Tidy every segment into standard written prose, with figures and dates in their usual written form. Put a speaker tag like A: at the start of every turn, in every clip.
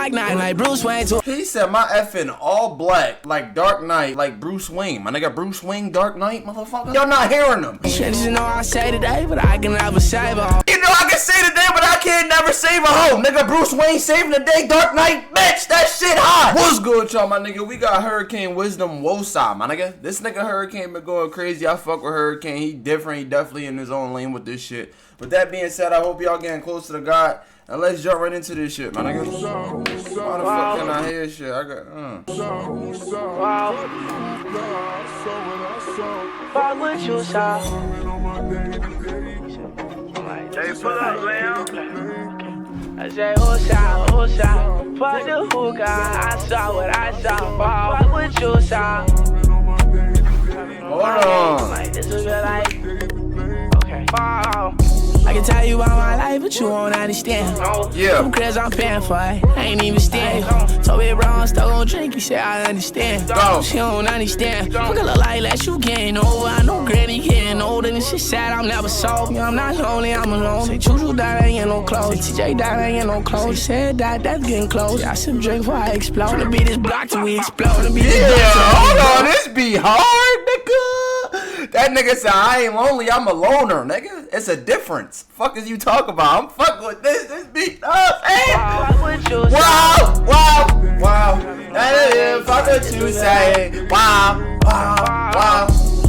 A: Dark Knight like Bruce Wayne too.
B: He said my effing all black like Dark Knight like Bruce Wayne. My nigga Bruce Wayne Dark Knight, motherfucker. Y'all not hearing him.
A: You know I say today, but I can never save a hoe.
B: You know I can say today, but I can't never save a hoe. Nigga Bruce Wayne saving the day, Dark Knight, bitch. That shit hot. What's good, y'all, my nigga? We got Hurricane Wisdom Woosah, my nigga. This nigga Hurricane been going crazy. I fuck with Hurricane. He different. He definitely in his own lane with this shit. With that being said, I hope y'all getting close to the God. And let's jump right into this shit, man. Why the fuck can I hear shit? I got,
C: Fuck with you, sir.
D: Hey, pull up, Lamb.
C: I say, Woosah. Fuck the hookah. I saw what I saw. Fuck with you, sir.
B: hold on.
C: Like, this will be like, okay.
A: I can tell you about my life, but you won't understand.
B: Yeah.
A: Them cribs I'm paying for, I ain't even stand. Told me bro, I'm still gon' drink, he said I understand.
B: Go.
A: She don't understand. Fuck a look like that, you getting over. I know granny getting older, and shit sad, I'm never soft. Yeah, I'm not lonely, I'm alone. Say Juju died, I ain't no clothes. TJ died, I ain't no clothes. She said that, that's getting close. Yeah, I sip drink before I explode. Wanna beat this block till we explode.
B: Yeah, hold on, this be hard, nigga. That nigga said I ain't lonely, I'm a loner, nigga. It's a difference. Fuck is you talking about? I'm fucking with this beat up, hey.
C: Fuck with you,
B: Wow. That is fuck what you say. Wow.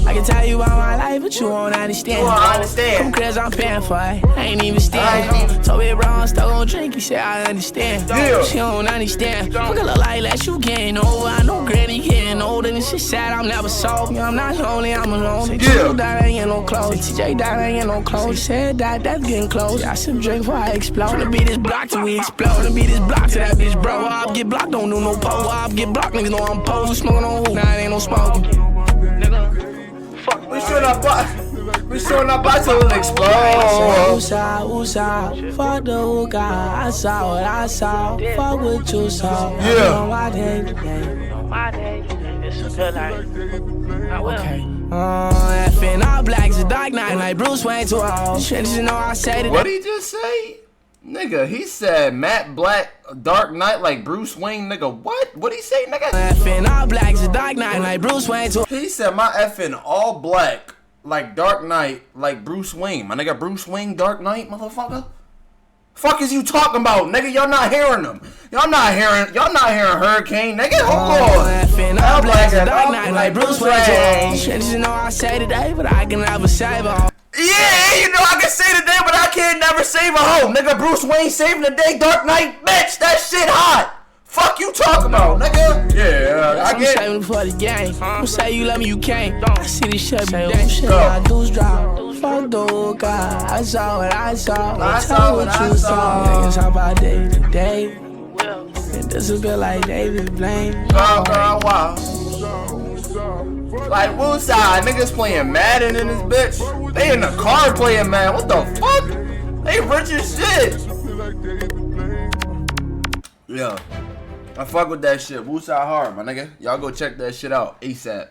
A: I can tell you about my life, but you won't understand.
B: You won't understand.
A: Them cribs I'm paying for, I ain't even stand. Told me bro, I'm still gon' drink, he said I understand.
B: Yeah.
A: She don't understand. Fuck a look like that, you getting over. I know granny getting older, and shit sad, I'm never soft. Yeah, I'm not lonely, I'm alone. Say Juju died, I ain't no clothes. TJ died, I ain't no clothes. She said that, that's getting close. Yeah, I sip drink before I explode. Wanna beat this block till we explode. Wanna beat this block till that bitch bro. Up, get blocked, don't do no pole. Up, get blocked, niggas know I'm posed. Smoking on who? Nah, it ain't no smoking.
B: We showing up till it explode.
A: Woosah, fuck the hookah. I saw what I saw. Fuck what you saw.
B: Yeah.
A: On my day.
C: my day. This will feel like I will.
A: Okay. Effing all black is a Dark Knight like Bruce Wayne too old. You know I say that.
B: What he just say? Nigga, he said matte black, Dark Knight like Bruce Wayne, nigga. What? What he say, nigga?
A: Effing all black is a Dark Knight like Bruce Wayne too.
B: He said my effing all black like Dark Knight like Bruce Wayne. My nigga Bruce Wayne Dark Knight, motherfucker. Fuck is you talking about, nigga? Y'all not hearing them. Y'all not hearing Hurricane, nigga. Hold on.
A: Effing all black is a Dark Knight like Bruce Wayne too. You know I say today, but I can never save a.
B: Yeah, you know I can say today, but I can't never save a hoe. Nigga, Bruce Wayne saving the day, Dark Knight, bitch. That shit hot. Fuck you talking about, nigga? Yeah, I get it.
A: I'm for the game. Don't say you love me, you can't. I see this shit every day. Shit, I do drop. Fuck the hookah. I saw what I saw.
B: I saw what you saw.
A: Niggas talk about day to day. And this will be like David Blaine.
B: Wow. Like Woosah, niggas playing Madden in this bitch. They in the car playing Madden. What the fuck? They rich as shit. Yeah. I fuck with that shit. Woosah hard, my nigga. Y'all go check that shit out ASAP.